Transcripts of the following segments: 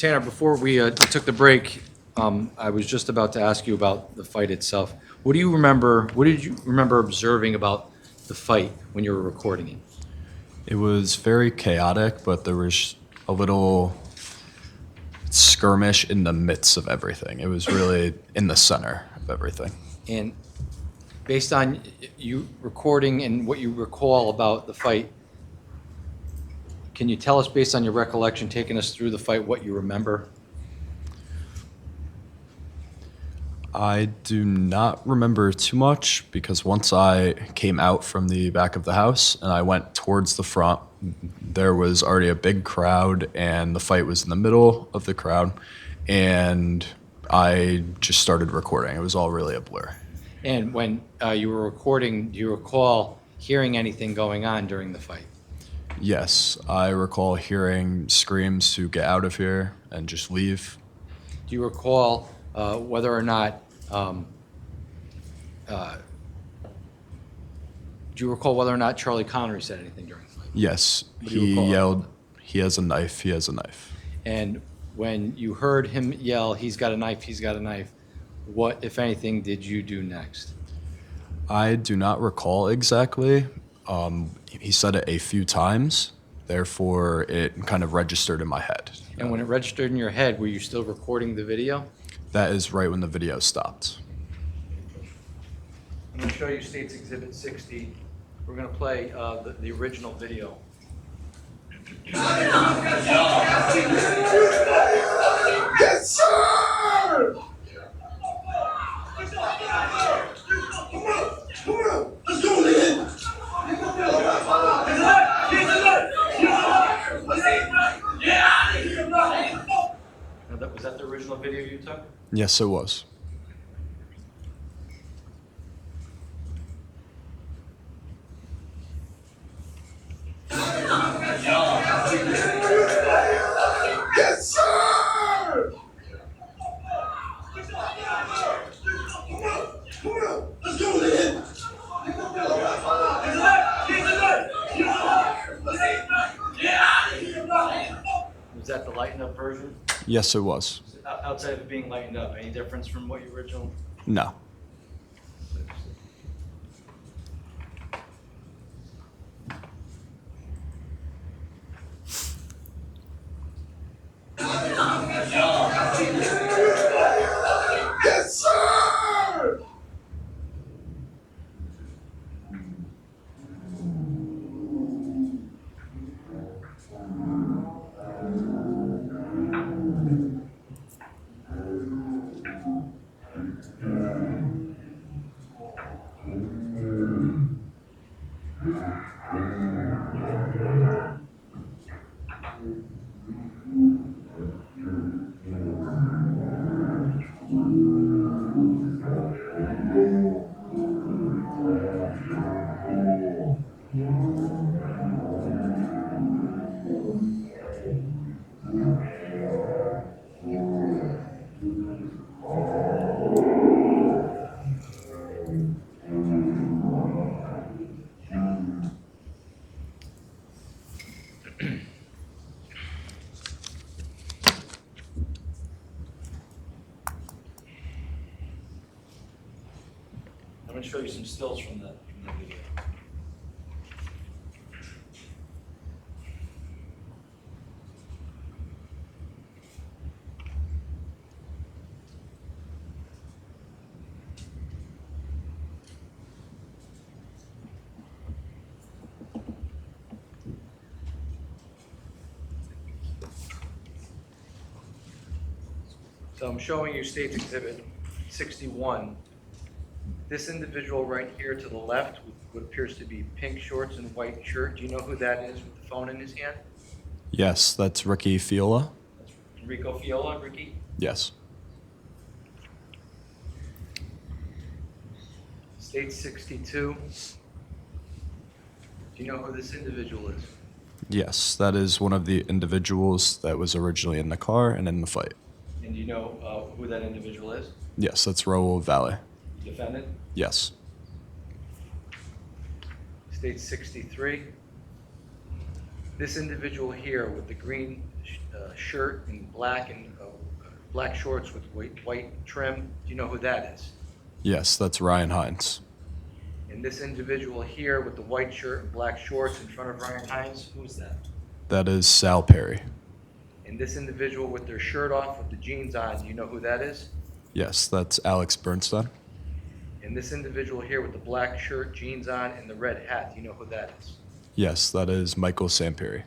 Tanner, before we took the break, I was just about to ask you about the fight itself. What did you remember observing about the fight when you were recording it? It was very chaotic, but there was a little skirmish in the midst of everything. It was really in the center of everything. And based on you recording and what you recall about the fight, can you tell us, based on your recollection, taking us through the fight, what you remember? I do not remember too much because once I came out from the back of the house and I went towards the front, there was already a big crowd and the fight was in the middle of the crowd, and I just started recording. It was all really a blur. And when you were recording, do you recall hearing anything going on during the fight? Yes, I recall hearing screams to get out of here and just leave. Do you recall whether or not Charlie Connery said anything during the fight? Yes, What do you he recall? yelled, "He has a knife, he has a knife." And when you heard him yell, "He's got a knife, he's got a knife," what, if anything, did you do next? I do not recall exactly. He said it a few times, therefore it kind of registered in my head. And when it registered in your head, were you still recording the video? That is right when the video stopped. I'm going to show you State's Exhibit 60. We're going to play the original video. Yes, sir! Come on! Let's go, man! Now, was that the original video you took? Yes, it was. Yes, sir! Come on! Let's go, man! Was that the lightened up version? Yes, it was. Outside of it being lightened up, any difference from what you original? No. Yes, sir! I'm going to show you some stills from the video. So I'm showing you State's Exhibit 61. This individual right here to the left with what appears to be pink shorts and white shirt, do you know who that is with the phone in his hand? Yes, that's Ricky Fiola. That's Enrico Fiola, Ricky? Yes. State 62. Do you know who this individual is? Yes, that is one of the individuals that was originally in the car and in the fight. And do you know who that individual is? Yes, that's Raul Valle. Defendant? Yes. State 63. This individual here with the green shirt in black and black shorts with white trim. Do you know who that is? Yes, that's Ryan Hines. And this individual here with the white shirt and black shorts in front of Ryan Hines, who's that? That is Sal Perry. And this individual with their shirt off with the jeans on, do you know who that is? Yes, that's Alex Bernstein. And this individual here with the black shirt, jeans on, and the red hat, do you know who that is? Yes, that is Michael Sampieri.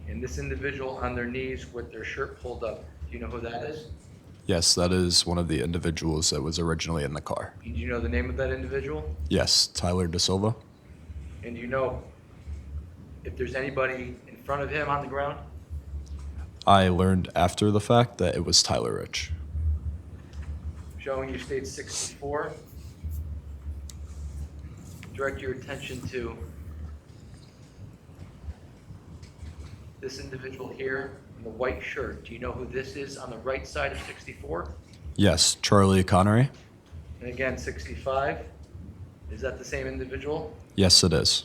And this individual on their knees with their shirt pulled up, do you know who that is? Yes, that is one of the individuals that was originally in the car. And do you know the name of that individual? Yes, Tyler De Silva. And do you know if there's anybody in front of him on the ground? I learned after the fact that it was Tyler Rich. Showing you state 64. Direct your attention to this individual here in the white shirt. Do you know who this is on the right side of 64? Yes, Charlie Connery. And again, 65. Is that the same individual? Yes, it is.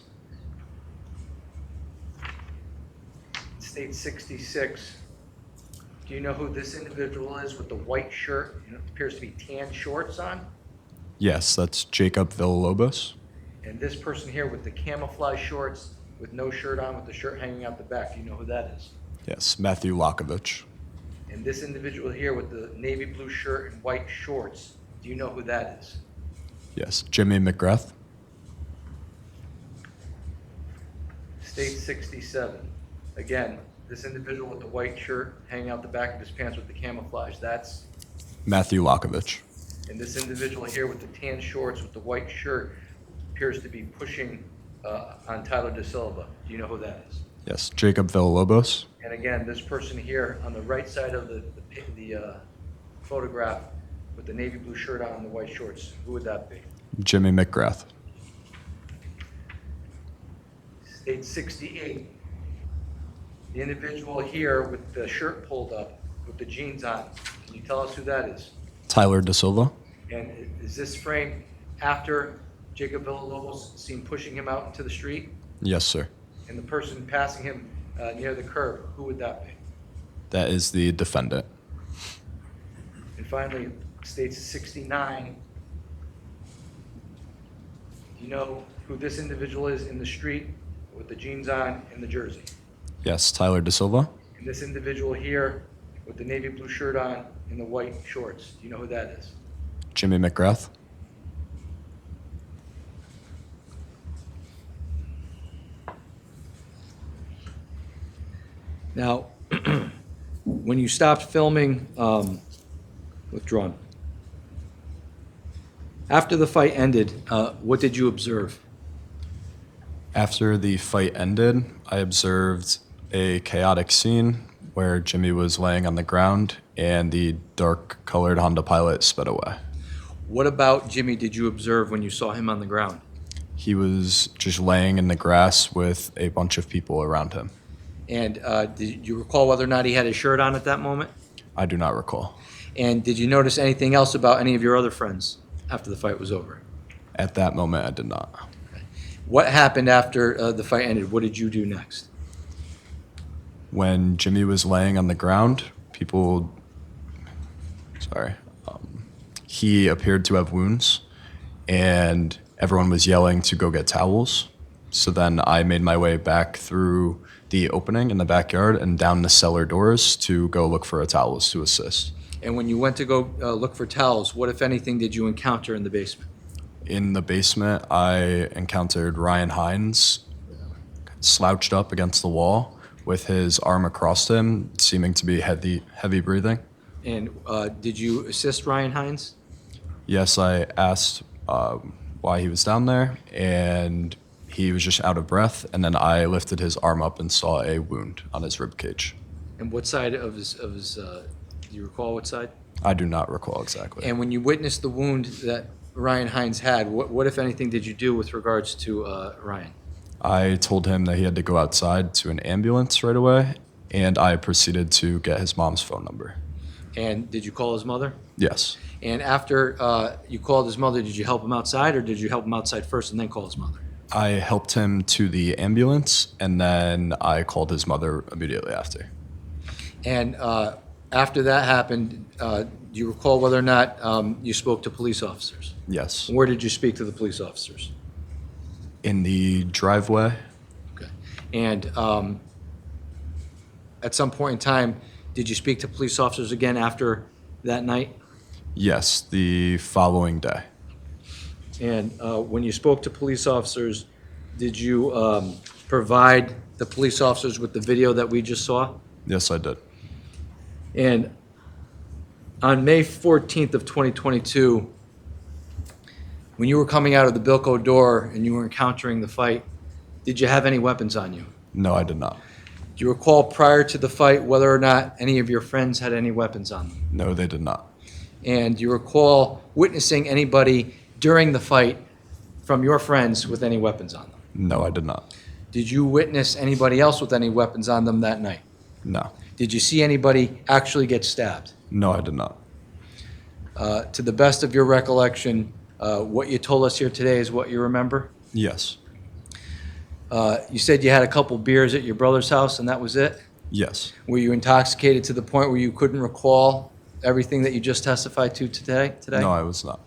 State 66. Do you know who this individual is with the white shirt and it appears to be tan shorts on? Yes, that's Jacob Villalobos. And this person here with the camouflage shorts with no shirt on with the shirt hanging out the back, do you know who that is? Yes, Matthew Lakovich. And this individual here with the navy blue shirt and white shorts, do you know who that is? Yes, Jimmy McGrath. State 67. Again, this individual with the white shirt hanging out the back of his pants with the camouflage, that's, Matthew Lakovich. and this individual here with the tan shorts with the white shirt appears to be pushing on Tyler De Silva. Do you know who that is? Yes, Jacob Villalobos. And again, this person here on the right side of the photograph with the navy blue shirt on and the white shorts, who would that be? Jimmy McGrath. State 68. The individual here with the shirt pulled up, with the jeans on, can you tell us who that is? Tyler De Silva. And is this frame after Jacob Villalobos seen pushing him out into the street? Yes, sir. And the person passing him near the curb, who would that be? That is the defendant. And finally, state 69. Do you know who this individual is in the street with the jeans on and the jersey? Yes, Tyler De Silva. And this individual here with the navy blue shirt on and the white shorts, do you know who that is? Jimmy McGrath. Now, when you stopped filming, withdrawn. After the fight ended, what did you observe? After the fight ended, I observed a chaotic scene where Jimmy was laying on the ground and the dark-colored Honda Pilot sped away. What about Jimmy did you observe when you saw him on the ground? He was just laying in the grass with a bunch of people around him. And did you recall whether or not he had his shirt on at that moment? I do not recall. And did you notice anything else about any of your other friends after the fight was over? At that moment, I did not. What happened after the fight ended? What did you do next? When Jimmy was laying on the ground, he appeared to have wounds, and everyone was yelling to go get towels. So then I made my way back through the opening in the backyard and down the cellar doors to go look for towels to assist. And when you went to go look for towels, what, if anything, did you encounter in the basement? In the basement, I encountered Ryan Hines slouched up against the wall with his arm across him, seeming to be heavy breathing. And did you assist Ryan Hines? Yes, I asked why he was down there, and he was just out of breath, and then I lifted his arm up and saw a wound on his rib cage. And what side of his do you recall what side? I do not recall exactly. And when you witnessed the wound that Ryan Hines had, what if anything, did you do with regards to Ryan? I told him that he had to go outside to an ambulance right away, and I proceeded to get his mom's phone number. And did you call his mother? Yes. And after you called his mother, did you help him outside, or did you help him outside first and then call his mother? I helped him to the ambulance, and then I called his mother immediately after. And after that happened, do you recall whether or not you spoke to police officers? Yes. Where did you speak to the police officers? In the driveway? Okay. And at some point in time, did you speak to police officers again after that night? Yes, the following day. And when you spoke to police officers, did you provide the police officers with the video that we just saw? Yes, I did. And on May 14th of 2022, when you were coming out of the Bilko door and you were encountering the fight, did you have any weapons on you? No, I did not. Do you recall prior to the fight whether or not any of your friends had any weapons on them? No, they did not. And do you recall witnessing anybody during the fight from your friends with any weapons on them? No, I did not. Did you witness anybody else with any weapons on them that night? No. Did you see anybody actually get stabbed? No, I did not. To the best of your recollection, what you told us here today is what you remember? Yes. You said you had a couple beers at your brother's house and that was it? Yes. Were you intoxicated to the point where you couldn't recall everything that you just testified to today? No, I was not.